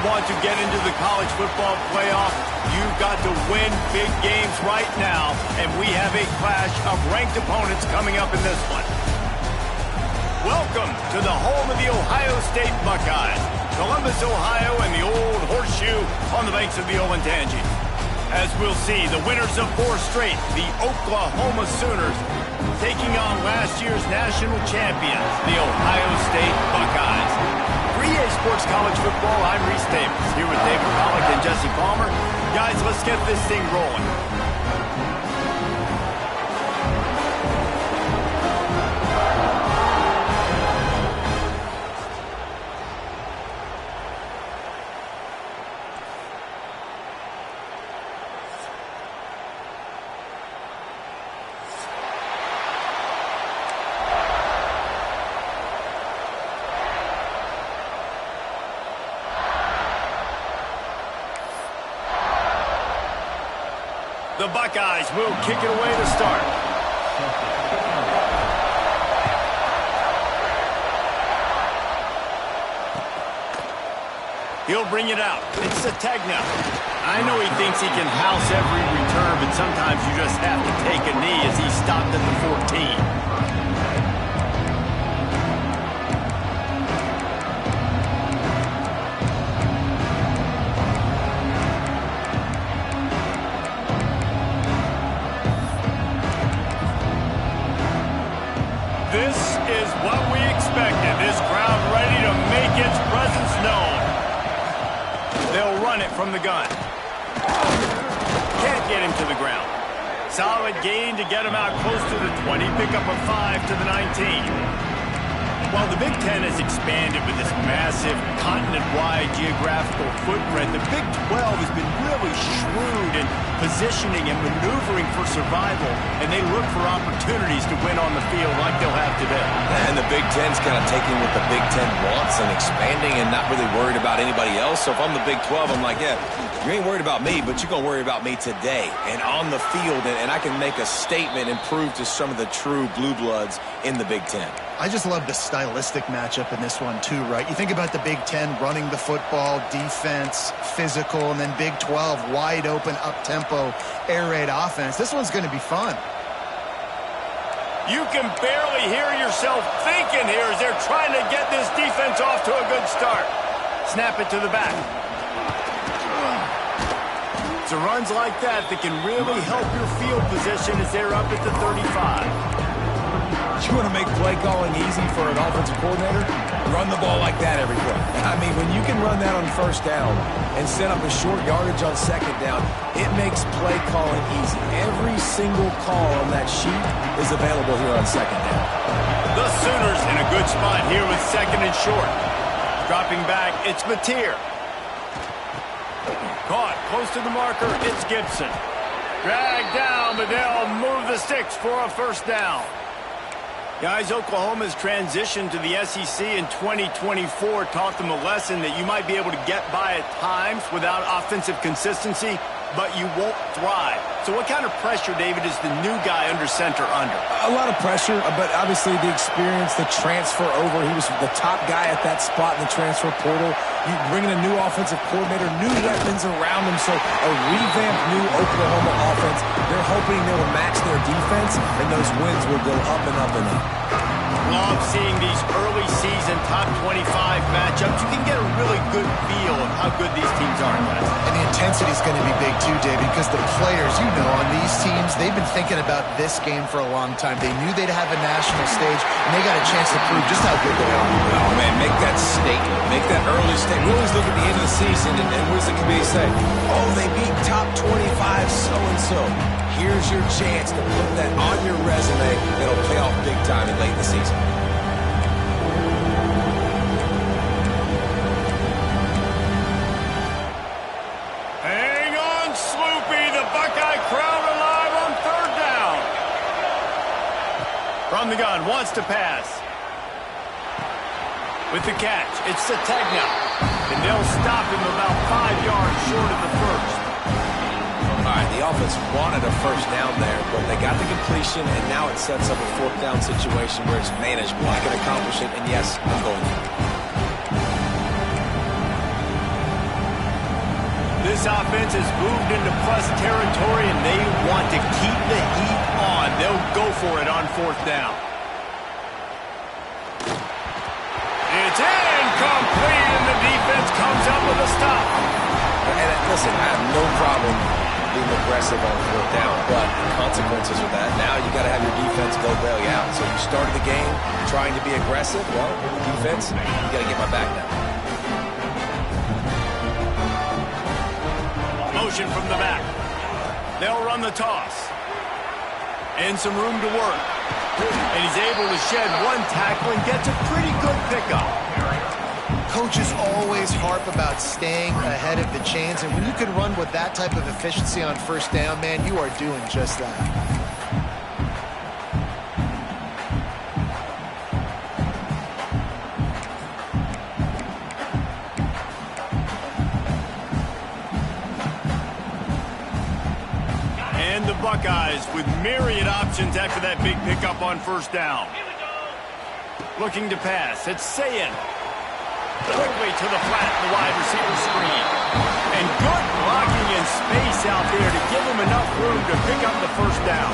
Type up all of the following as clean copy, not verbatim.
want to get into the college football playoff, you've got to win big games right now, and we have a clash of ranked opponents coming up in this one. Welcome to the home of the Ohio State Buckeyes, Columbus, Ohio, and the Old Horseshoe on the banks of the Ncaa. As we'll see, the winners of 4 straight, the Oklahoma Sooners, taking on last year's national champions, the Ohio State Buckeyes. For EA Sports College Football, I'm Reese Davis, here with David Pollack and Jesse Palmer. Guys, let's get this thing rolling. The Buckeyes will kick it away to start. He'll bring it out. It's Ncaa. I know he thinks he can house every return, but sometimes you just have to take a knee as he stopped at the 14. This is what we expected. This crowd ready to make its presence known. They'll run it from the gun. Can't get him to the ground. Solid gain to get him out close to the 20. Pick up a 5 to the 19. While the Big Ten has expanded with this massive continent-wide geographical footprint, the Big 12 has been really shrewd in positioning and maneuvering for survival, and they look for opportunities to win on the field like they'll have today. And the Big Ten's kind of taking what the Big Ten wants and expanding and not really worried about anybody else. So if I'm the Big 12, I'm like, yeah, you ain't worried about me, but you're going to worry about me today and on the field, and I can make a statement and prove to some of the true blue bloods in the Big Ten. I just love the stylistic matchup in this one too, right? You think about the Big Ten running the football, defense, physical, and then Big 12 wide open, up-tempo, air raid offense. This one's going to be fun. You can barely hear yourself thinking here as they're trying to get this defense off to a good start. Snap it to the back. It's the runs like that that can really help your field position as they're up at the 35. You want to make play calling easy for an offensive coordinator? Run the ball like that every play. I mean, when you can run that on first down and set up a short yardage on second down, it makes play calling easy. Every single call on that sheet is available here on second down. The Sooners in a good spot here with second and short. Dropping back, it's Mateer. Caught close to the marker, it's Gibson. Dragged down, but they'll move the sticks for a first down. Guys, Oklahoma's transition to the SEC in 2024 taught them a lesson that you might be able to get by at times without offensive consistency, but you won't thrive. So what kind of pressure, David, is the new guy under center under? A lot of pressure, but obviously the experience, the transfer over. He was the top guy at that spot in the transfer portal. You bring in a new offensive coordinator, new weapons around him, so a revamped new Oklahoma offense. They're hoping they will match their defense, and those wins will go up and up and up. Love seeing these early season top 25 matchups. You can get a really good feel of how good these teams are, guys. And the intensity is going to be big too, David, because the players, you know, on these teams, they've been thinking about this game for a long time. They knew they'd have a national stage, and they got a chance to prove just how good they are. Oh, man, make that statement. Make that early statement. We always look at the end of the season, and what does the committee say? Oh, they beat top 25 so-and-so. Here's your chance to put that on your resume that'll pay off big time in late in the season. Hang on, Sloopy. The Buckeye crowd alive on third down. From the gun, wants to pass. With the catch, it's Ncaa. And they'll stop him about 5 yards short of the first. All right, the offense wanted a first down there, but they got the completion, and now it sets up a fourth down situation where it's manageable. I can accomplish it, and yes, I'm going for it. This offense has moved into plus territory, and they want to keep the heat on. They'll go for it on 4th down. It's incomplete, and the defense comes up with a stop. And listen, I have no problem being aggressive on 4th down, but the consequences of that, now you got to have your defense go bail you out. So you started the game trying to be aggressive. Well, defense, you got to get my back now. Motion from the back. They'll run the toss. And some room to work. And he's able to shed one tackle and gets a pretty good pickup. Coaches always harp about staying ahead of the chains, and when you can run with that type of efficiency on 1st down, man, you are doing just that. And the Buckeyes with myriad options after that big pickup on 1st down. Looking to pass. It's Ncaa. Quickly to the flat, the wide receiver screen. And good blocking in space out there to give him enough room to pick up the 1st down.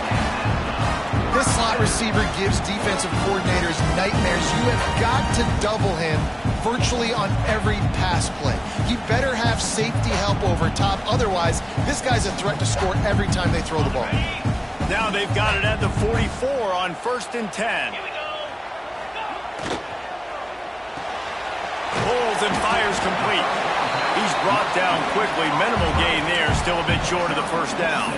This slot receiver gives defensive coordinators nightmares. You have got to double him virtually on every pass play. He better have safety help over top. Otherwise, this guy's a threat to score every time they throw the ball. Now they've got it at the 44 on 1st and 10. Pulls and fires complete. He's brought down quickly. Minimal gain there. Still a bit short of the 1st down.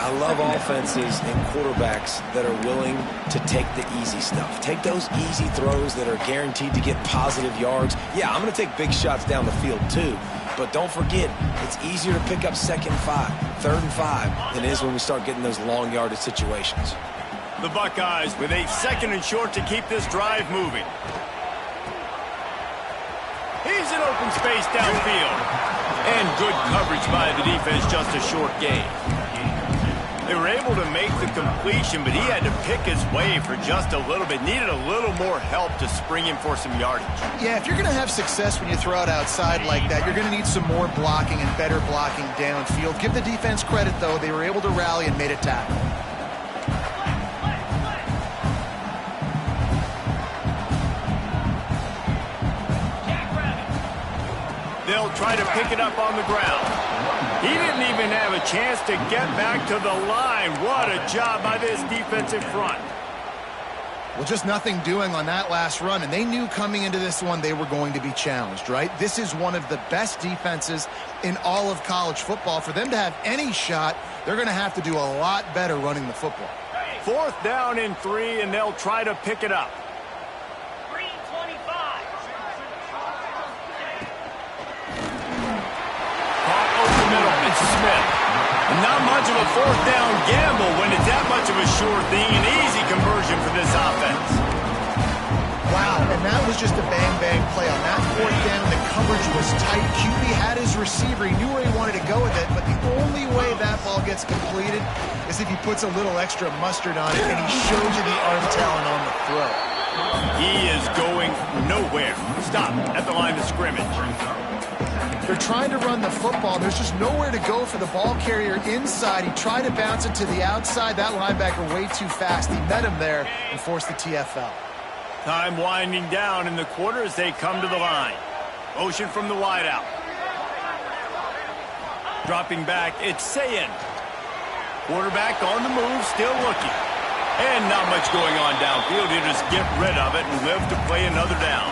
I love offenses and quarterbacks that are willing to take the easy stuff. Take those easy throws that are guaranteed to get positive yards. Yeah, I'm going to take big shots down the field too. But don't forget, it's easier to pick up 2nd and 5, 3rd and 5 than it is when we start getting those long yardage situations. The Buckeyes with a 2nd and short to keep this drive moving. He's in open space downfield. And good coverage by the defense, just a short gain. They were able to make the completion, but he had to pick his way for just a little bit. Needed a little more help to spring him for some yardage. Yeah, if you're going to have success when you throw it outside like that, you're going to need some more blocking and better blocking downfield. Give the defense credit, though. They were able to rally and made a tackle. They'll try to pick it up on the ground. He didn't even have a chance to get back to the line. What a job by this defensive front. Well, just nothing doing on that last run, and they knew coming into this one they were going to be challenged, right? This is one of the best defenses in all of college football. For them to have any shot, they're going to have to do a lot better running the football. 4th down and 3, and they'll try to pick it up. Smith. Not much of a 4th down gamble when it's that much of a sure thing. An easy conversion for this offense. Wow, and that was just a bang-bang play. On that 4th down, the coverage was tight. QB had his receiver. He knew where he wanted to go with it, but the only way that ball gets completed is if he puts a little extra mustard on it, and he shows you the arm talent on the throw. He is going nowhere. Stop at the line of scrimmage. They're trying to run the football. There's just nowhere to go for the ball carrier inside. He tried to bounce it to the outside. That linebacker way too fast. He met him there and forced the TFL. Time winding down in the quarter as they come to the line. Motion from the wideout. Dropping back, it's Ncaa. Quarterback on the move, still looking. And not much going on downfield. He'll just get rid of it and live to play another down.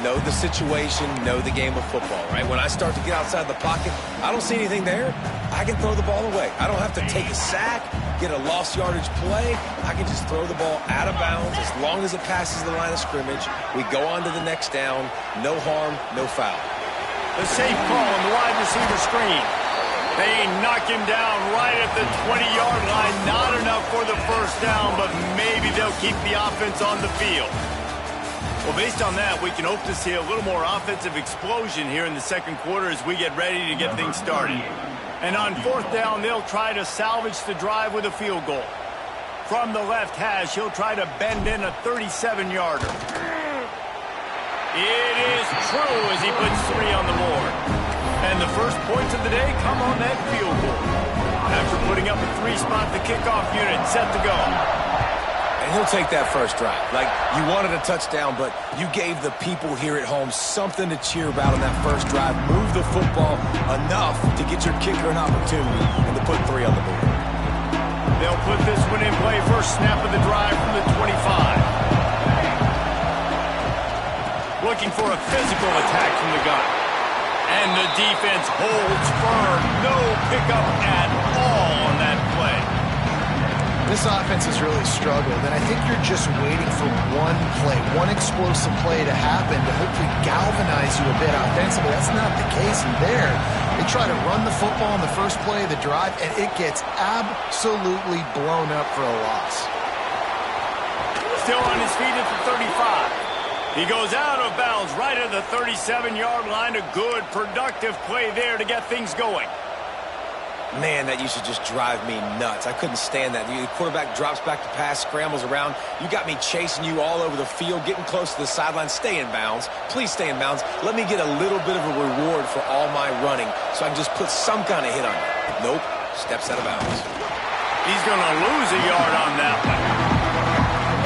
Know the situation, know the game of football, right? When I start to get outside the pocket, I don't see anything there. I can throw the ball away. I don't have to take a sack, get a lost yardage play. I can just throw the ball out of bounds as long as it passes the line of scrimmage. We go on to the next down. No harm, no foul. The safe call on the wide receiver screen. They knock him down right at the 20-yard line. Not enough for the 1st down, but maybe they'll keep the offense on the field. Well, based on that, we can hope to see a little more offensive explosion here in the 2nd quarter as we get ready to get things started. And on 4th down, they'll try to salvage the drive with a field goal. From the left hash, he'll try to bend in a 37-yarder. It is true as he puts 3 on the board. And the first points of the day come on that field goal. After putting up a 3-spot, the kickoff unit set to go. And he'll take that first drive. Like, you wanted a touchdown, but you gave the people here at home something to cheer about on that first drive. Move the football enough to get your kicker an opportunity and to put 3 on the board. They'll put this one in play. First snap of the drive from the 25. Looking for a physical attack from the gun. And the defense holds firm. No pickup at all on that play. This offense has really struggled, and I think you're just waiting for one play, one explosive play to happen to hopefully galvanize you a bit offensively. That's not the case in there. They try to run the football in the first play of the drive, and it gets absolutely blown up for a loss. Still on his feet at the 35. He goes out of bounds right at the 37-yard line. A good, productive play there to get things going. Man, that used to just drive me nuts. I couldn't stand that. The quarterback drops back to pass, scrambles around. You got me chasing you all over the field, getting close to the sideline. Stay in bounds. Please stay in bounds. Let me get a little bit of a reward for all my running so I can just put some kind of hit on you. Nope. Steps out of bounds. He's going to lose a yard on that one.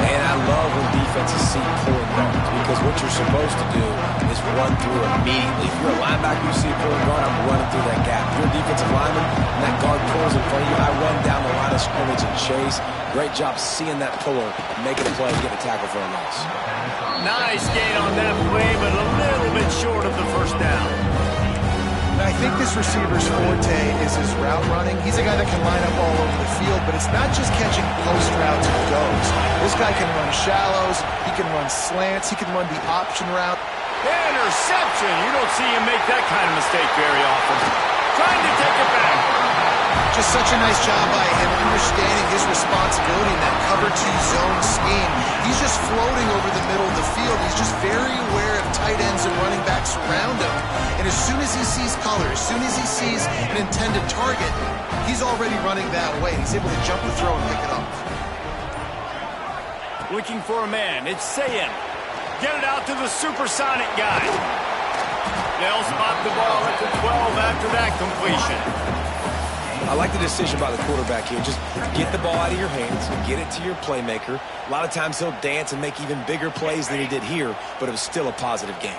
And I love when defenses see pulling yards because what you're supposed to do is run through immediately. If you're a linebacker, you see a pulling guard, I'm running through that gap. If you're a defensive lineman and that guard pulls in front of you, I run down the line of scrimmage and chase. Great job seeing that puller, making a play, and getting a tackle for a loss. Nice gain on that play, but a little bit short of the first down. I think this receiver's forte is his route running. He's a guy that can line up all over the field, but it's not just catching post routes and goes. This guy can run shallows, he can run slants, he can run the option route. Interception! You don't see him make that kind of mistake very often. Trying to take it back. Just such a nice job by him understanding his responsibility in that cover 2 zone scheme. He's just floating over the middle of the field. He's just very aware of tight ends and running backs around him. And as soon as he sees color, as soon as he sees an intended target, he's already running that way. He's able to jump the throw and pick it up. Looking for a man. It's Ncaa. Get it out to the supersonic guy. They'll spot the ball at the 12 after that completion. I like the decision by the quarterback here. Just get the ball out of your hands, get it to your playmaker. A lot of times he'll dance and make even bigger plays than he did here, but it was still a positive game.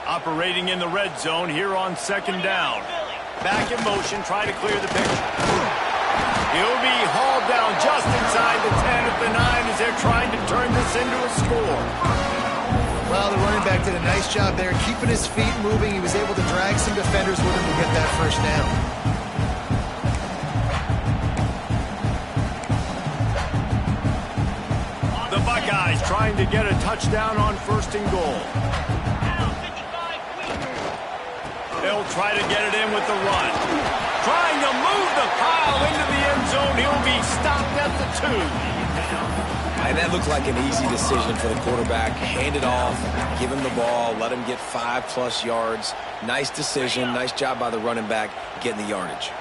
Operating in the red zone here on second down. Back in motion, try to clear the picture. He'll be hauled down just inside the 10 at the 9 as they're trying to turn this into a score. Well, the running back did a nice job there, keeping his feet moving. He was able to drag some defenders with him to get that first down. The Buckeyes trying to get a touchdown on first and goal. They'll try to get it in with the run. Trying to move the pile into the end zone. He'll be stopped at the 2. And that looked like an easy decision for the quarterback. Hand it off, give him the ball, let him get 5+ yards. Nice decision, nice job by the running back getting the yardage.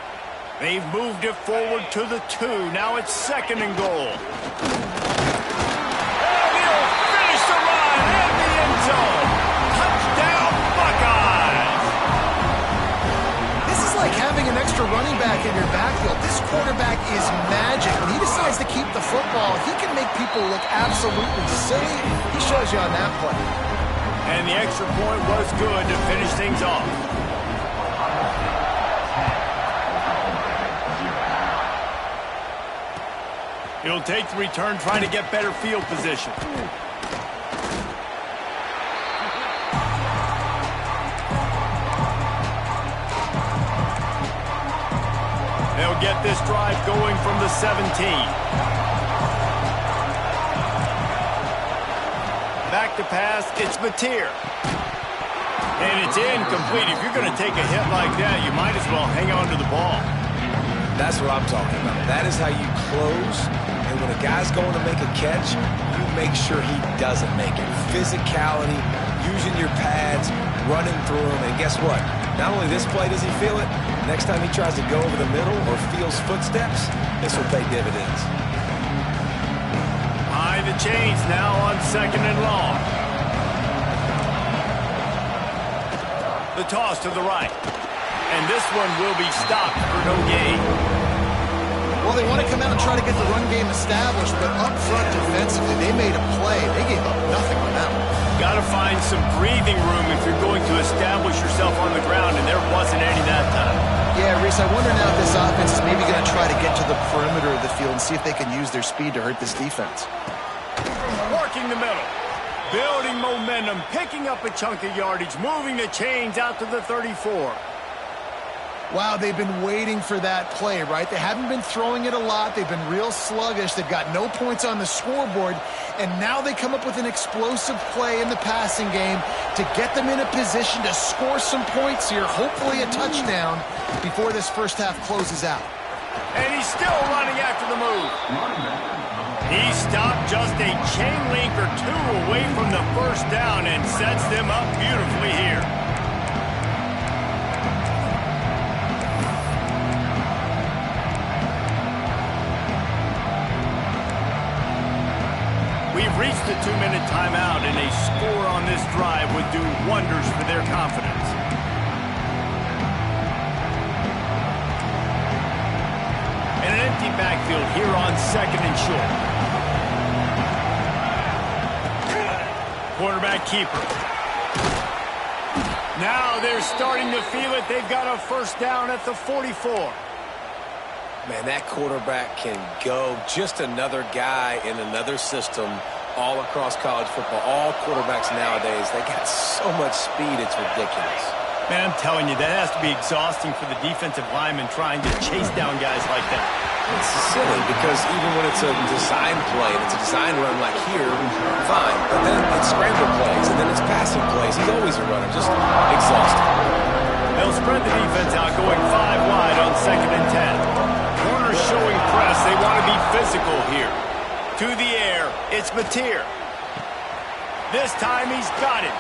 They've moved it forward to the 2. Now it's second and goal. And he'll finish the run in the end zone. Touchdown, Buckeyes! This is like having an extra running back in your backfield. This quarterback is magic. When he decides to keep the football, he can make people look absolutely silly. He shows you on that play. And the extra point was good to finish things off. He'll take the return, trying to get better field position. They'll get this drive going from the 17. Back to pass, it's Mateer. And it's incomplete. If you're going to take a hit like that, you might as well hang on to the ball. That's what I'm talking about. That is how you close. And when a guy's going to make a catch, you make sure he doesn't make it. Physicality, using your pads, running through them. And guess what? Not only this play does he feel it, next time he tries to go over the middle or feels footsteps, this will pay dividends. High the chains now on second and long. The toss to the right. and this one will be stopped for no gain. Well, they want to come out and try to get the run game established, but up front defensively, they made a play. They gave up nothing on that one. Got to find some breathing room if you're going to establish yourself on the ground, and there wasn't any that time. Yeah, Reese, I wonder now if this offense is maybe going to try to get to the perimeter of the field and see if they can use their speed to hurt this defense. Working the middle. Building momentum, picking up a chunk of yardage, moving the chains out to the 34. Wow, they've been waiting for that play, right? They haven't been throwing it a lot. They've been real sluggish. They've got no points on the scoreboard. And now they come up with an explosive play in the passing game to get them in a position to score some points here, hopefully a touchdown, before this first half closes out. And he's still running after the move. He stopped just a chain link or two away from the first down and sets them up beautifully here. We've reached the 2-minute timeout, and a score on this drive would do wonders for their confidence. And an empty backfield here on 2nd and short. Quarterback keeper. Now they're starting to feel it. They've got a first down at the 44. Man, that quarterback can go. Just another guy in another system all across college football. All quarterbacks nowadays, they got so much speed, it's ridiculous. Man, I'm telling you, that has to be exhausting for the defensive lineman trying to chase down guys like that. It's silly because even when it's a design play, and it's a design run like here, fine. But then it's scramble plays, and then it's passing plays. He's always a runner, just exhausting. They'll spread the defense out, going 5 wide on 2nd and 10. Corners showing press. They want to be physical here. To the air, it's Mateer. This time he's got it.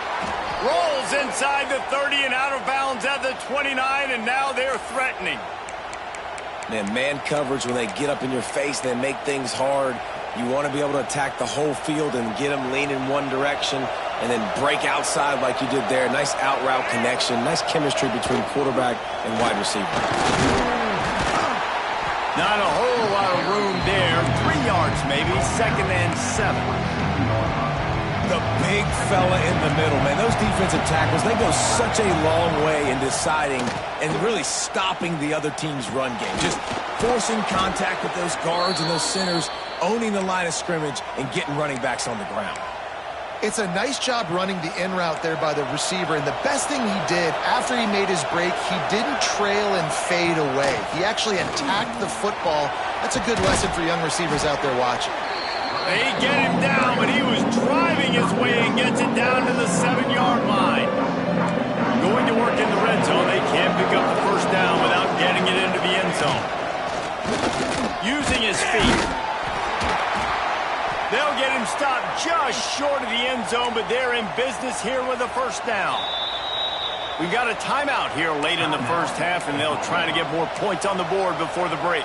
Rolls inside the 30 and out of bounds at the 29, and now they're threatening. Man coverage, when they get up in your face, they make things hard. You want to be able to attack the whole field and get them lean in one direction and then break outside like you did there. Nice out route connection. Nice chemistry between quarterback and wide receiver. Not a whole lot of room there. 3 yards maybe, 2nd and 7. The big fella in the middle, man. Those defensive tackles, they go such a long way in deciding and really stopping the other team's run game. Just forcing contact with those guards and those centers, owning the line of scrimmage, and getting running backs on the ground. It's a nice job running the in route there by the receiver, and the best thing he did after he made his break, he didn't trail and fade away. He actually attacked the football. That's a good lesson for young receivers out there watching. They get him down, but he was driving his way and gets it down to the 7-yard line. Going to work in the red zone. They can't pick up the first down without getting it into the end zone. Using his feet. They'll get him stopped just short of the end zone, but they're in business here with a first down. We've got a timeout here late in the first half, and they'll try to get more points on the board before the break.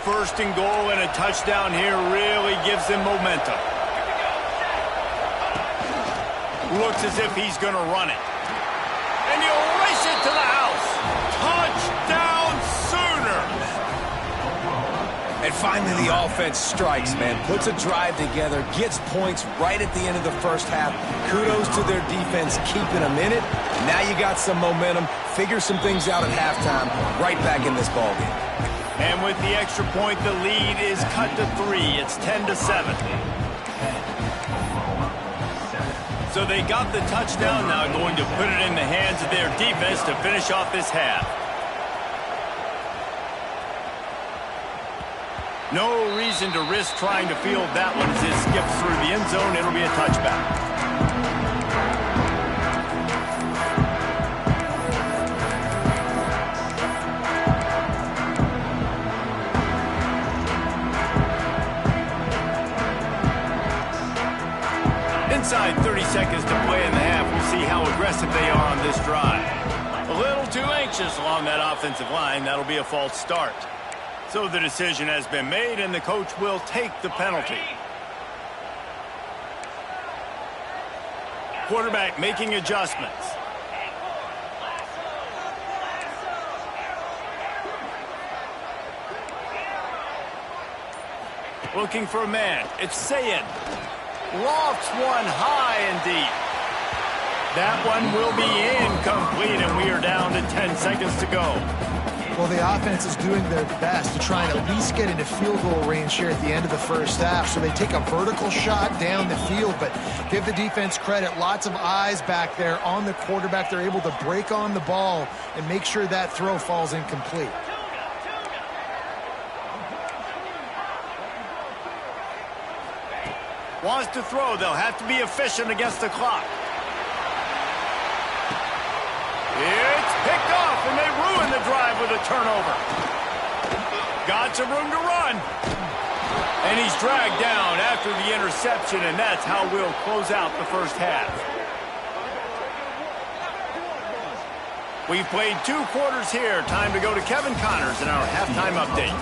First and goal and a touchdown here really gives them momentum. Looks as if he's going to run it. And he'll race it to the house. Touchdown Sooners! And finally the offense strikes, man. Puts a drive together, gets points right at the end of the first half. Kudos to their defense keeping them in it. Now you got some momentum. Figure some things out at halftime. Right back in this ballgame. And with the extra point, the lead is cut to 3. It's 10-7. So they got the touchdown, now going to put it in the hands of their defense to finish off this half. No reason to risk trying to field that one as it skips through the end zone. It'll be a touchback. Inside 30 seconds to play in the half. We'll see how aggressive they are on this drive. A little too anxious along that offensive line. That'll be a false start. So the decision has been made, and the coach will take the penalty. Quarterback making adjustments. Looking for a man. It's Ncaa. Lofts one high and deep. That one will be incomplete, and we are down to 10 seconds to go. Well, the offense is doing their best to try and at least get into field goal range here at the end of the first half. So they take a vertical shot down the field, but give the defense credit. Lots of eyes back there on the quarterback. They're able to break on the ball and make sure that throw falls incomplete. Wants to throw. They'll have to be efficient against the clock. It's picked off, and they ruin the drive with a turnover. Got some room to run. And he's dragged down after the interception, and that's how we'll close out the first half. We've played 2 quarters here. Time to go to Kevin Connors in our halftime update.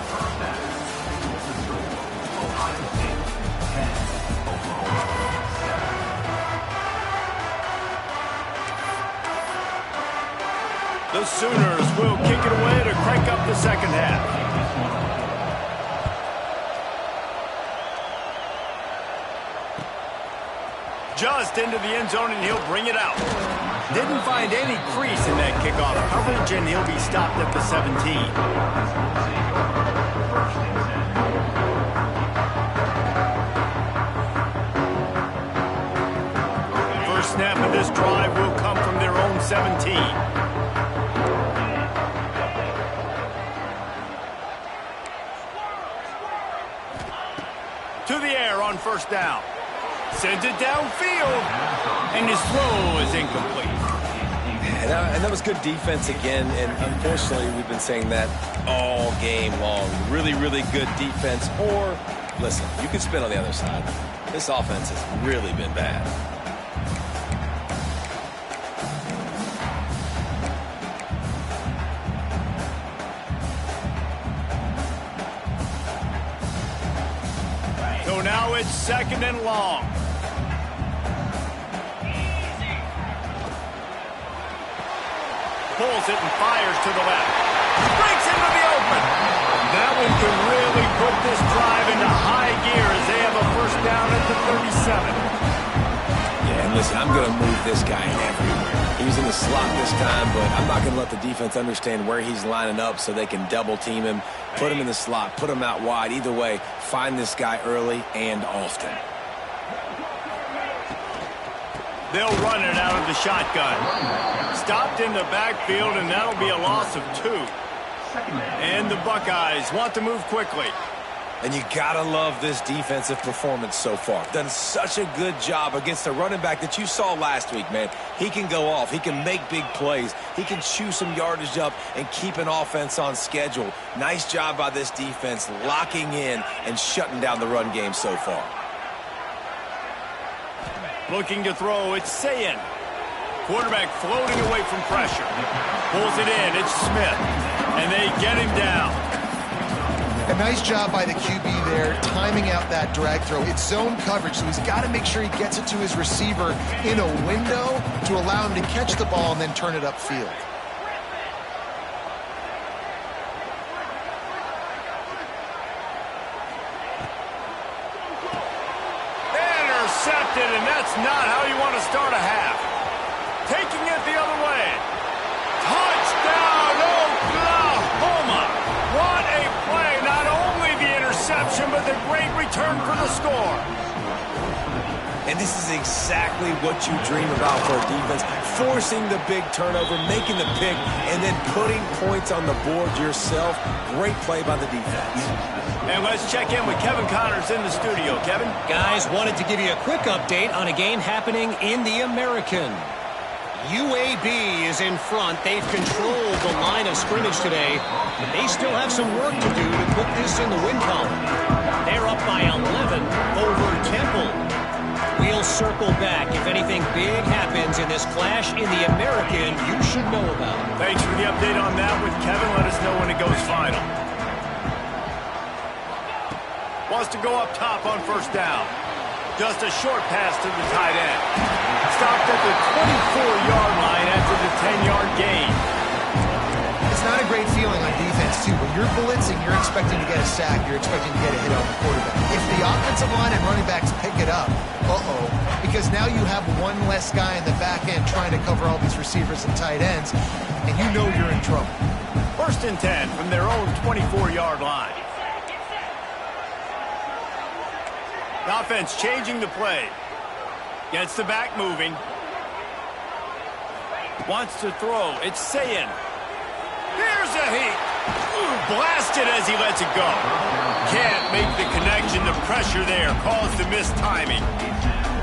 The Sooners will kick it away to crank up the second half. Just into the end zone, and he'll bring it out. Didn't find any crease in that kickoff coverage, and he'll be stopped at the 17. First snap of this drive will come from their own 17. To the air on first down. Sends it downfield. And his throw is incomplete. And that was good defense again. And unfortunately, we've been saying that all game long. Really, really good defense. Or, listen, you can spin on the other side. This offense has really been bad. So now it's second and long. Pulls it and fires to the left. Breaks into the open. That one can really put this drive into high gear as they have a first down at the 37. Yeah, and listen, I'm going to move this guy everywhere. He was in the slot this time, but I'm not going to let the defense understand where he's lining up so they can double team him, put him in the slot, put him out wide. Either way, find this guy early and often. They'll run it out of the shotgun. Stopped in the backfield, and that'll be a loss of 2. And the Buckeyes want to move quickly. And you gotta love this defensive performance so far. Done such a good job against a running back that you saw last week, man. He can go off. He can make big plays. He can chew some yardage up and keep an offense on schedule. Nice job by this defense locking in and shutting down the run game so far. Looking to throw, it's Ncaa. Quarterback floating away from pressure. Pulls it in, it's Smith. And they get him down. A nice job by the QB there, timing out that drag throw. It's zone coverage, so he's got to make sure he gets it to his receiver in a window to allow him to catch the ball and then turn it upfield. Intercepted, and that's not how you want to start a half. Taking it the other way. Touchdown, Oklahoma! What a play! Not only the interception, but the great return for the score. And this is exactly what you dream about for a defense. Forcing the big turnover, making the pick, and then putting points on the board yourself. Great play by the defense. And let's check in with Kevin Connors in the studio. Kevin? Guys, wanted to give you a quick update on a game happening in the American. UAB is in front. They've controlled the line of scrimmage today, but they still have some work to do to put this in the win column. They're up by 11 over Temple. We'll circle back. If anything big happens in this clash in the American, you should know about it. Thanks for the update on that with Kevin. Let us know when it goes final. Wants to go up top on first down. Just a short pass to the tight end. Stopped at the the 24-yard line after the 10-yard gain. It's not a great feeling on defense, too. When you're blitzing, you're expecting to get a sack. You're expecting to get a hit on the quarterback. If the offensive line and running backs pick it up, because now you have one less guy in the back end trying to cover all these receivers and tight ends, and you know you're in trouble. 1st and 10 from their own 24-yard line. The offense changing the play. Gets the back moving. Wants to throw. It's Ncaa. Here's a heat. Ooh, blasted as he lets it go. Can't make the connection. The pressure there caused the missed timing.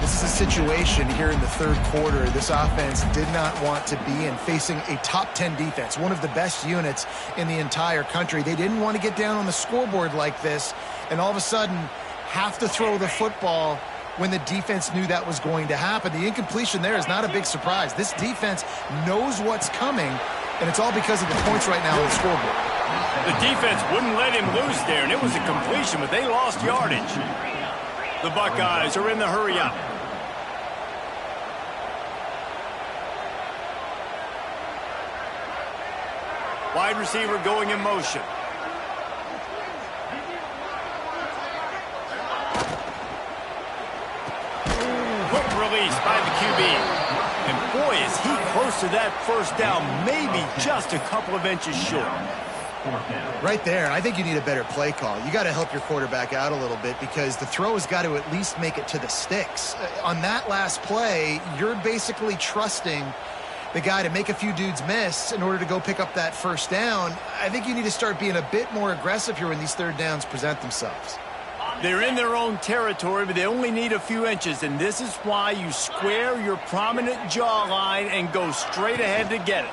This is a situation here in the 3rd quarter this offense did not want to be in, facing a top 10 defense, one of the best units in the entire country. They didn't want to get down on the scoreboard like this, and all of a sudden have to throw the football when the defense knew that was going to happen. The incompletion there is not a big surprise. This defense knows what's coming, and it's all because of the points right now on the scoreboard. The defense wouldn't let him loose there, and it was a completion, but they lost yardage. The Buckeyes are in the hurry up. Wide receiver going in motion. Quick release by the QB. And boy, is he close to that 1st down, maybe just a couple of inches short. Right there, I think you need a better play call. You got to help your quarterback out a little bit because the throw has got to at least make it to the sticks. On that last play, you're basically trusting the guy to make a few dudes miss in order to go pick up that 1st down. I think you need to start being a bit more aggressive here when these 3rd downs present themselves. They're in their own territory, but they only need a few inches, and this is why you square your prominent jawline and go straight ahead to get it.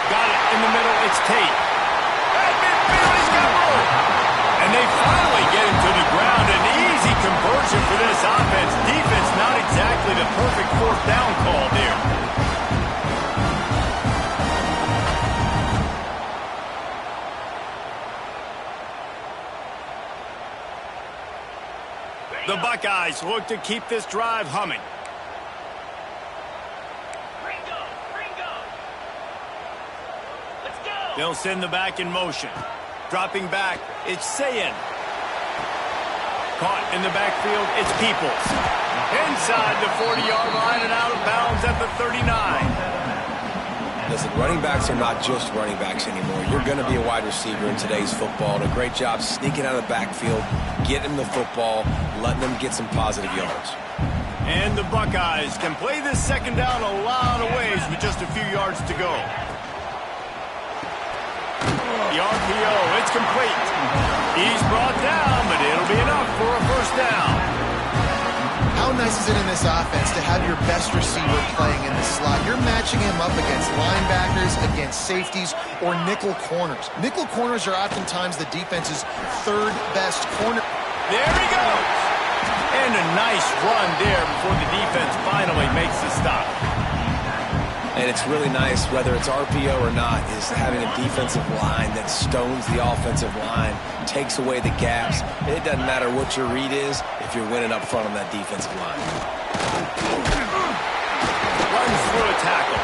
Got it in the middle. It's Tate. At midfield, he's got room. And they finally get him to the ground. An easy conversion for this offense. Defense not exactly the perfect 4th down call there. The Buckeyes look to keep this drive humming. They'll send the back in motion. Dropping back, it's Ncaa. Caught in the backfield, it's Peoples. Inside the 40-yard line and out of bounds at the 39. Listen, running backs are not just running backs anymore. You're going to be a wide receiver in today's football. And a great job sneaking out of the backfield, getting the football, letting them get some positive yards. And the Buckeyes can play this 2nd down a lot of ways with just a few yards to go. The RPO, it's complete. He's brought down, but it'll be enough for a 1st down. How nice is it in this offense to have your best receiver playing in the slot? You're matching him up against linebackers, against safeties, or nickel corners. Nickel corners are oftentimes the defense's 3rd best corner. There he goes. And a nice run there before the defense finally makes the stop. And it's really nice, whether it's RPO or not, is having a defensive line that stones the offensive line, takes away the gaps. It doesn't matter what your read is if you're winning up front on that defensive line. Runs through a tackle.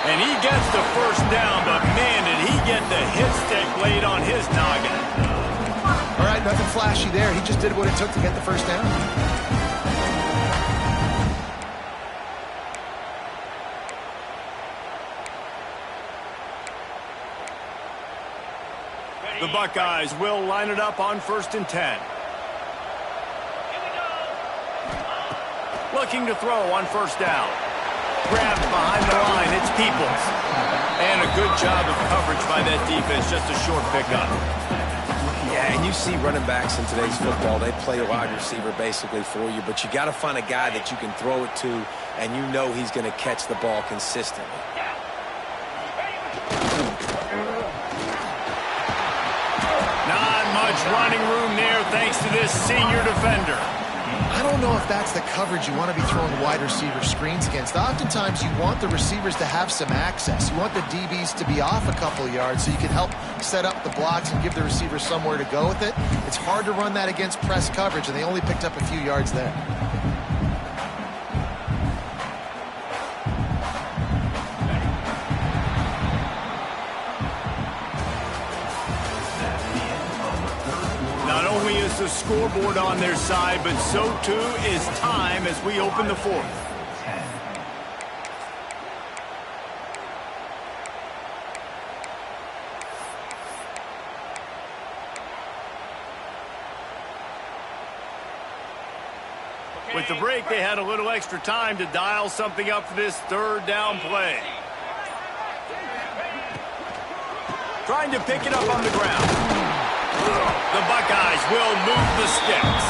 And he gets the 1st down, but man, did he get the hit stick laid on his noggin. All right, nothing flashy there. He just did what it took to get the 1st down. The Buckeyes will line it up on 1st and 10. Looking to throw on 1st down. Grabbed behind the line, it's Peoples. And a good job of coverage by that defense, just a short pickup. Yeah, and you see running backs in today's football, they play a wide receiver basically for you, but you got to find a guy that you can throw it to, and you know he's going to catch the ball consistently. Not much running room there thanks to this senior defender. I don't know if that's the coverage you want to be throwing wide receiver screens against. Oftentimes, you want the receivers to have some access. You want the DBs to be off a couple of yards so you can help set up the blocks and give the receivers somewhere to go with it. It's hard to run that against press coverage, and they only picked up a few yards there. scoreboard on their side, but so too is time as we open the fourth. With the break, they had a little extra time to dial something up for this third down play. Trying to pick it up on the ground. The Buckeyes will move the sticks.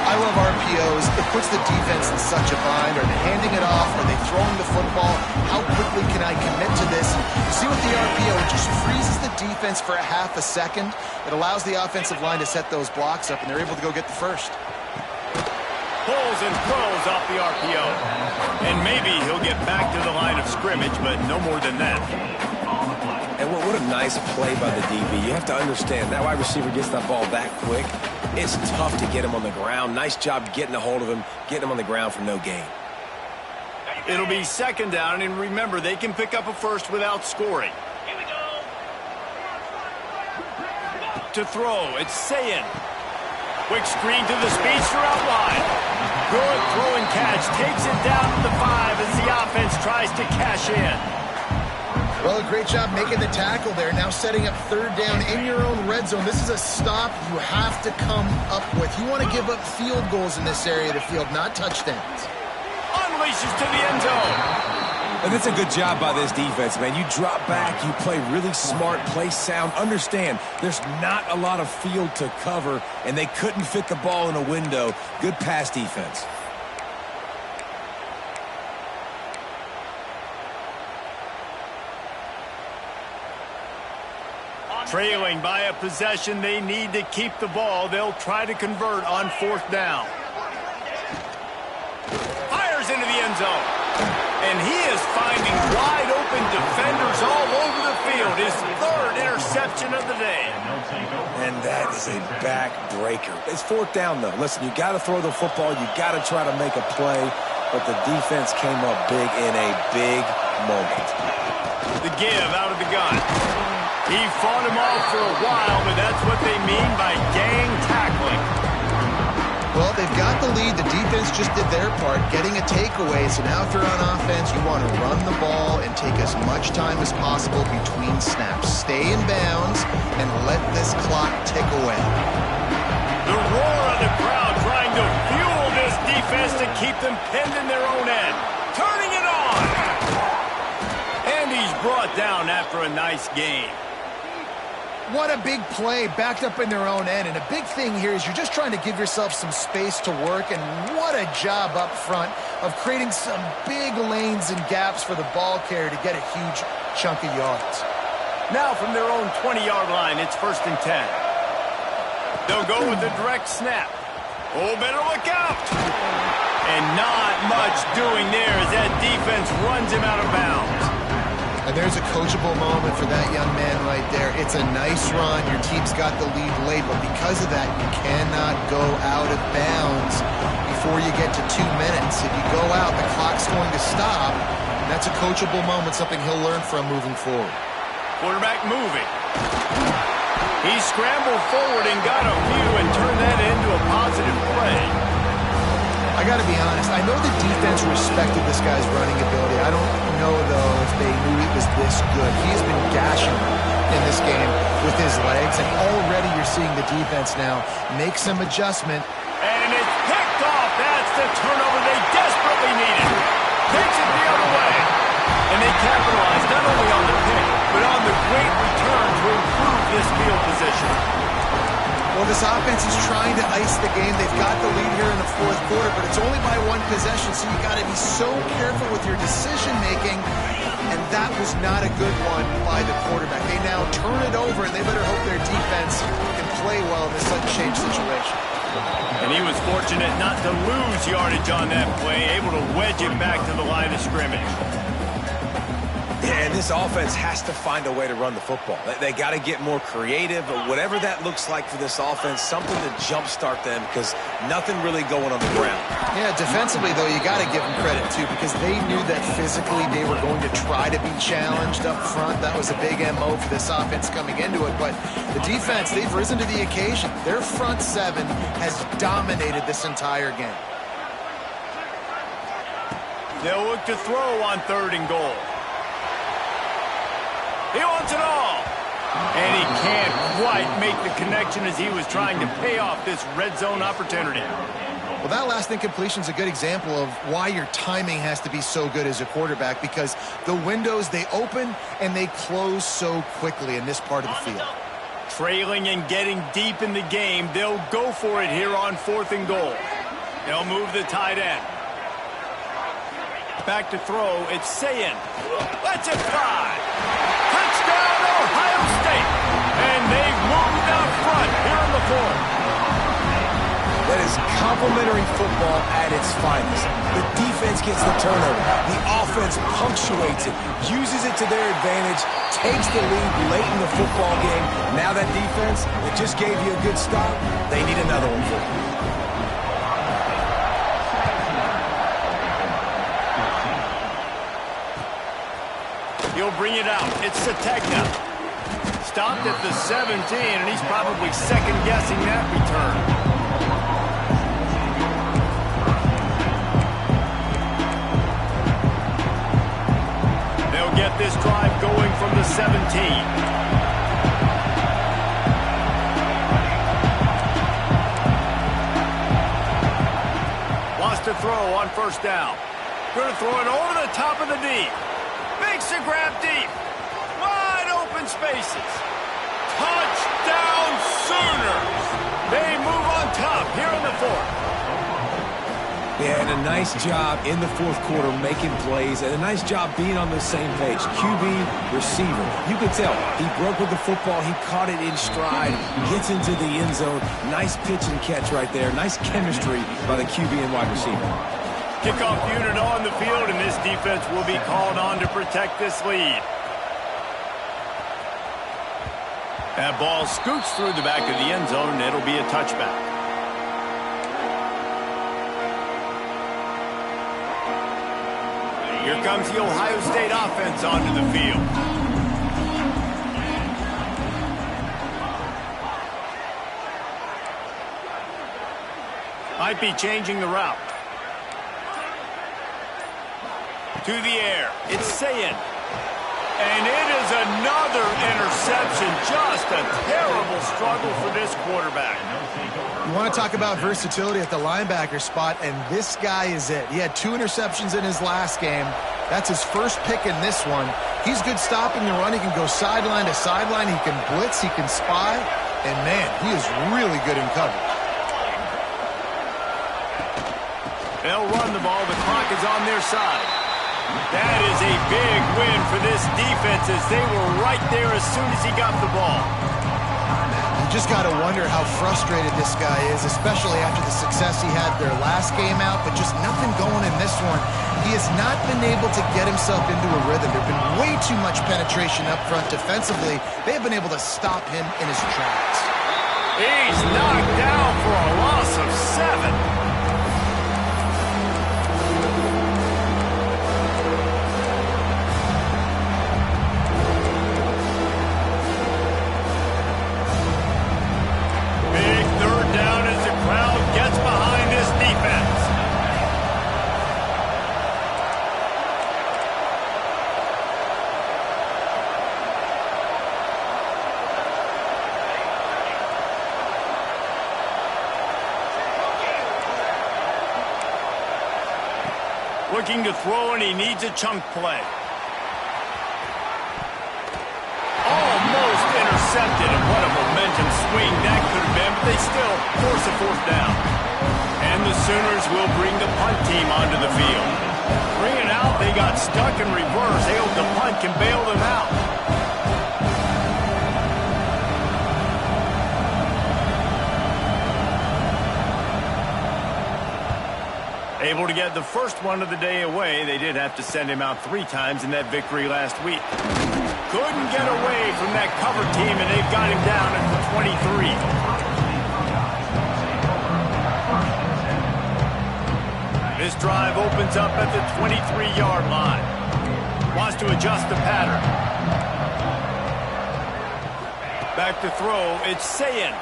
I love RPOs. It puts the defense in such a bind. Are they handing it off? Are they throwing the football? How quickly can I commit to this? You see with the RPO, it just freezes the defense for a half a second. It allows the offensive line to set those blocks up, and they're able to go get the first. Pulls and throws off the RPO. And maybe he'll get back to the line of scrimmage, but no more than that. And what a nice play by the DB. You have to understand, that wide receiver gets that ball that quick. It's tough to get him on the ground. Nice job getting a hold of him, getting him on the ground for no gain. It'll be second down, and remember, they can pick up a first without scoring. Here we go. To throw, it's Ncaa. Quick screen to the speedster out wide. Good throw and catch. Takes it down to the 5 as the offense tries to cash in. Well, a great job making the tackle there. Now setting up third down in your own red zone. This is a stop you have to come up with. You want to give up field goals in this area of the field, not touchdowns. Unleashes to the end zone. And that's a good job by this defense, man. You drop back, you play really smart, play sound. Understand, there's not a lot of field to cover, and they couldn't fit the ball in a window. Good pass defense. Trailing by a possession, they need to keep the ball. They'll try to convert on fourth down. Fires into the end zone. And he is finding wide open defenders all over the field. His third interception of the day. And that is a backbreaker. It's fourth down, though. Listen, you got to throw the football. You got to try to make a play. But the defense came up big in a big moment. The give out of the gun. He fought him off for a while, but that's what they mean by gang tackling. Well, they've got the lead. The defense just did their part, getting a takeaway. So now if you're on offense, you want to run the ball and take as much time as possible between snaps. Stay in bounds and let this clock tick away. The roar of the crowd trying to fuel this defense to keep them pinned in their own end. Turning it on. And he's brought down after a nice game. What a big play, backed up in their own end. And a big thing here is you're just trying to give yourself some space to work. And what a job up front of creating some big lanes and gaps for the ball carrier to get a huge chunk of yards. Now from their own 20-yard line, it's 1st and 10. They'll go with a direct snap. Oh, better look out. And not much doing there as that defense runs him out of bounds. And there's a coachable moment for that young man right there. It's a nice run. Your team's got the lead late, but because of that, you cannot go out of bounds before you get to 2 minutes. If you go out, the clock's going to stop. And that's a coachable moment, something he'll learn from moving forward. Quarterback moving. He scrambled forward and got a few and turned that into a positive play. I got to be honest, I know the defense respected this guy's running ability. I don't know, though, if they knew he was this good. He's been gashing in this game with his legs, and already you're seeing the defense now make some adjustment. And it's picked off. That's the turnover they desperately needed. Takes it the other way. And they capitalize not only on the pick, but on the great return to improve this field position. Well, this offense is trying to ice the game. They've got the lead here in the fourth quarter, but it's only by 1 possession, so you got to be so careful with your decision-making, and that was not a good one by the quarterback. They now turn it over, and they better hope their defense can play well in this sudden change situation. And he was fortunate not to lose yardage on that play, able to wedge it back to the line of scrimmage. Yeah, and this offense has to find a way to run the football. They got to get more creative, but whatever that looks like for this offense, something to jumpstart them because nothing really going on the ground. Yeah, defensively, though, you got to give them credit. too, because they knew that physically they were going to try to be challenged up front. That was a big MO for this offense coming into it. But the defense, they've risen to the occasion. Their front seven has dominated this entire game. They'll look to throw on 3rd and goal. He wants it all. And he can't quite make the connection as he was trying to pay off this red zone opportunity. Well, that last incompletion is a good example of why your timing has to be so good as a quarterback, because the windows, they open and they close so quickly in this part of the field. Trailing and getting deep in the game, they'll go for it here on 4th and goal. They'll move the tight end. Back to throw, it's Ncaa. Let's it fly. Touchdown, Ohio State. And they've moved out front here in the 4th. That is complimentary football at its finest. The defense gets the turnover. The offense punctuates it, uses it to their advantage, takes the lead late in the football game. Now that defense that just gave you a good start, they need another one for you. He'll bring it out. It's Ncaa. Stopped at the 17, and he's probably second-guessing that return. They'll get this drive going from the 17. Wants to throw on 1st down. Going to throw it over the top of the D. Makes a grab deep. Wide open spaces. Touchdown Sooners. They move on top here in the 4th. Yeah, and a nice job in the 4th quarter making plays, and a nice job being on the same page. QB, receiver. You could tell he broke with the football. He caught it in stride, gets into the end zone. Nice pitch and catch right there. Nice chemistry by the QB and wide receiver. Kickoff unit on the field, and this defense will be called on to protect this lead. That ball scoots through the back of the end zone, and it'll be a touchback. Here comes the Ohio State offense onto the field. Might be changing the route. To the air. It's Ncaa. And it is another interception. Just a terrible struggle for this quarterback. You want to talk about versatility at the linebacker spot, and this guy is it. He had 2 interceptions in his last game. That's his first pick in this one. He's good stopping the run. He can go sideline to sideline. He can blitz. He can spy. And, man, he is really good in coverage. They'll run the ball. The clock is on their side. That is a big win for this defense, as they were right there as soon as he got the ball. You just got to wonder how frustrated this guy is, especially after the success he had their last game out, but just nothing going in this one. He has not been able to get himself into a rhythm. There's been way too much penetration up front defensively. They've been able to stop him in his tracks. He's knocked down for a loss of 7. Looking to throw, and he needs a chunk play. Almost intercepted, and what a momentum swing that could have been, but they still force a 4th down. And the Sooners will bring the punt team onto the field. Bring it out, they got stuck in reverse. They hope the punt can bail them out. Able to get the first one of the day away. They did have to send him out 3 times in that victory last week. Couldn't get away from that cover team, and they've got him down at the 23. This drive opens up at the 23-yard line. Wants to adjust the pattern. Back to throw. It's Ncaa.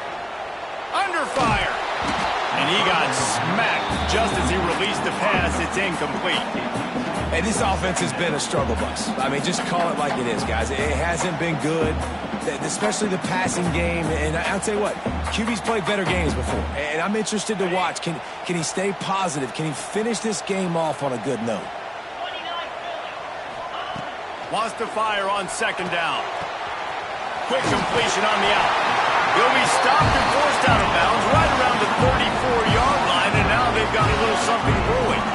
Under fire. And he got smacked just as he released the pass. It's incomplete. And this offense has been a struggle bus. I mean, just call it like it is, guys. It hasn't been good, especially the passing game. And I'll tell you what, QB's played better games before. And I'm interested to watch. Can he stay positive? Can he finish this game off on a good note? Wants to fire on second down. Quick completion on the out. He'll be stopped and forced out of bounds right around the 34-yard line, and now they've got a little something brewing.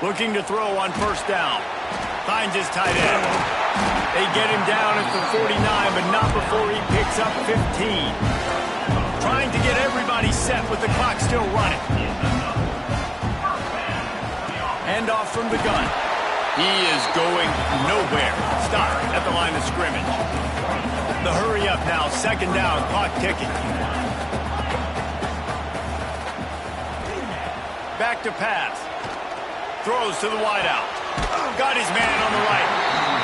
Looking to throw on first down. Finds his tight end. They get him down at the 49, but not before he picks up 15. Trying to get everybody set with the clock still running. Handoff from the gun. He is going nowhere. Stop at the line of scrimmage. The hurry up now. Second down. Clock ticking. Back to pass. Throws to the wideout. Got his man on the right.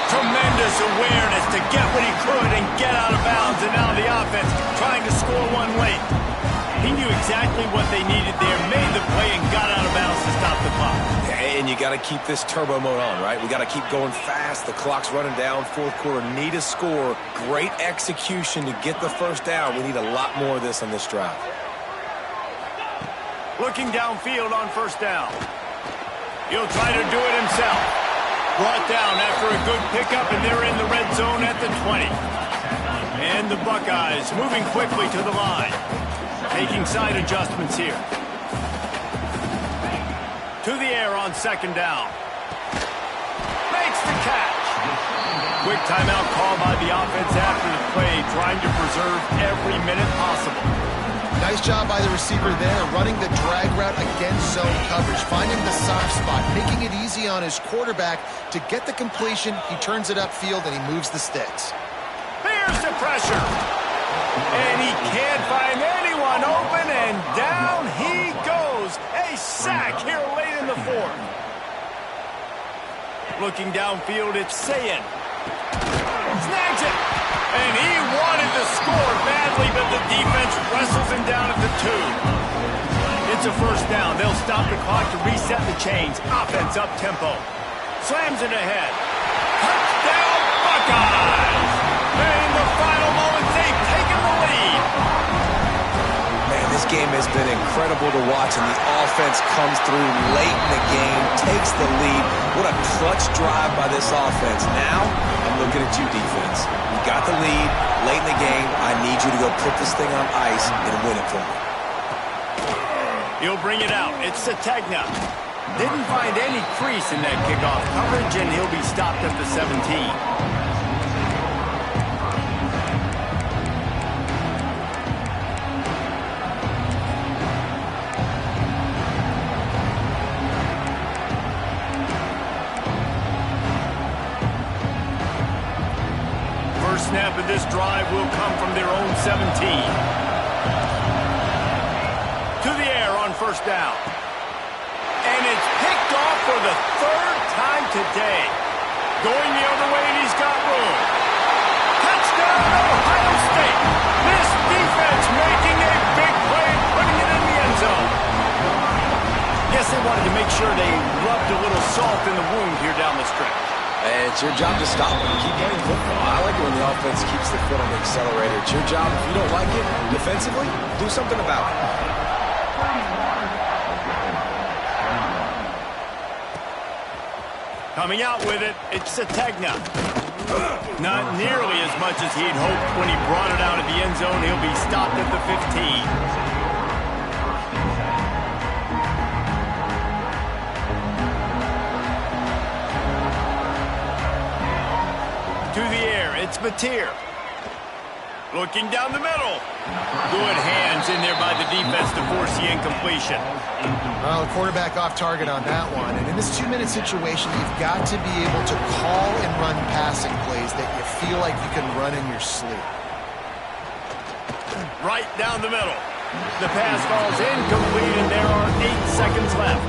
Tremendous awareness to get what he could and get out of bounds. And now the offense trying to score one late. He knew exactly what they needed there, made the play, and got out of bounds to stop the clock. And you got to keep this turbo mode on, right? We got to keep going fast. The clock's running down. Fourth quarter, need a score. Great execution to get the first down. We need a lot more of this on this drive. Looking downfield on first down. He'll try to do it himself. Brought down after a good pickup, and they're in the red zone at the 20. And the Buckeyes moving quickly to the line. Making side adjustments here. To the air on second down. Makes the catch. Quick timeout call by the offense after the play, trying to preserve every minute possible. Nice job by the receiver there, running the drag route against zone coverage, finding the soft spot, making it easy on his quarterback to get the completion. He turns it upfield, and he moves the sticks. There's the pressure. And he can't find anyone open, and down he goes. A sack here late in the fourth. Looking downfield, it's Ncaa. Snags it. And he wanted to score badly, but the defense wrestles him down at the 2. It's a first down. They'll stop the clock to reset the chains. Offense up tempo. Slams it ahead. Touchdown Buckeyes! And in the final moments, they've taken the lead. Man, this game has been incredible to watch, and the offense comes through late in the game, takes the lead. What a clutch drive by this offense. Now, I'm looking at you, defense. You got the lead late in the game. I need you to go put this thing on ice and win it for me. He'll bring it out. It's Ncaa. Didn't find any crease in that kickoff coverage, and he'll be stopped at the 17. First snap of this drive will come from their own 17. To the air on first down. And it's picked off for the third time today. Going the other way, and he's got room. Touchdown, Ohio State. This defense making a big play, putting it in the end zone. Guess they wanted to make sure they rubbed a little salt in the wound here down the stretch. It's your job to stop them and keep playing football. I like it when the offense keeps the foot on the accelerator. It's your job. If you don't like it defensively, do something about it. Coming out with it, it's Ncaa. Not nearly as much as he'd hoped when he brought it out of the end zone. He'll be stopped at the 15. To the air, it's Mateer. Looking down the middle. Good hands in there by the defense to force the incompletion. Well, the quarterback off target on that one. And in this 2-minute situation, you've got to be able to call and run passing plays that you feel like you can run in your sleep. Right down the middle. The pass falls incomplete, and there are 8 seconds left.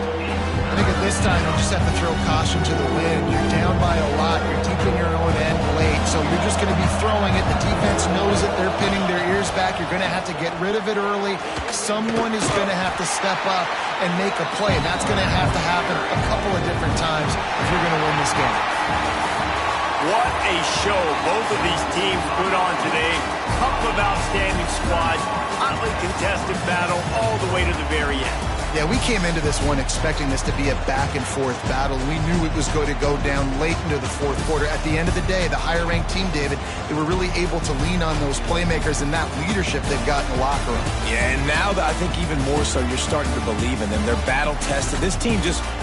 I think at this time, you just have to throw caution to the wind. You're down by a lot. You're deep in your own end late, so you're just going to be throwing it. The defense knows it. They're pinning their ears back. You're going to have to get rid of it early. Someone is going to have to step up and make a play. That's going to have to happen a couple of different times if you're going to win this game. What a show both of these teams put on today. Couple of outstanding squads. Hotly contested battle all the way to the very end. Yeah, we came into this one expecting this to be a back-and-forth battle. We knew it was going to go down late into the fourth quarter. At the end of the day, the higher-ranked team, David, they were really able to lean on those playmakers and that leadership they've got in the locker room. Yeah, and now I think even more so, you're starting to believe in them. They're battle-tested. This team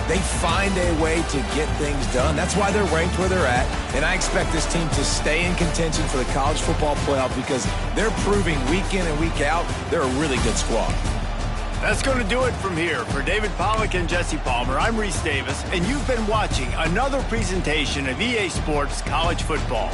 they find a way to get things done. That's why they're ranked where they're at. And I expect this team to stay in contention for the college football playoff because they're proving week in and week out they're a really good squad. That's going to do it from here. For David Pollack and Jesse Palmer, I'm Reese Davis, and you've been watching another presentation of EA Sports College Football.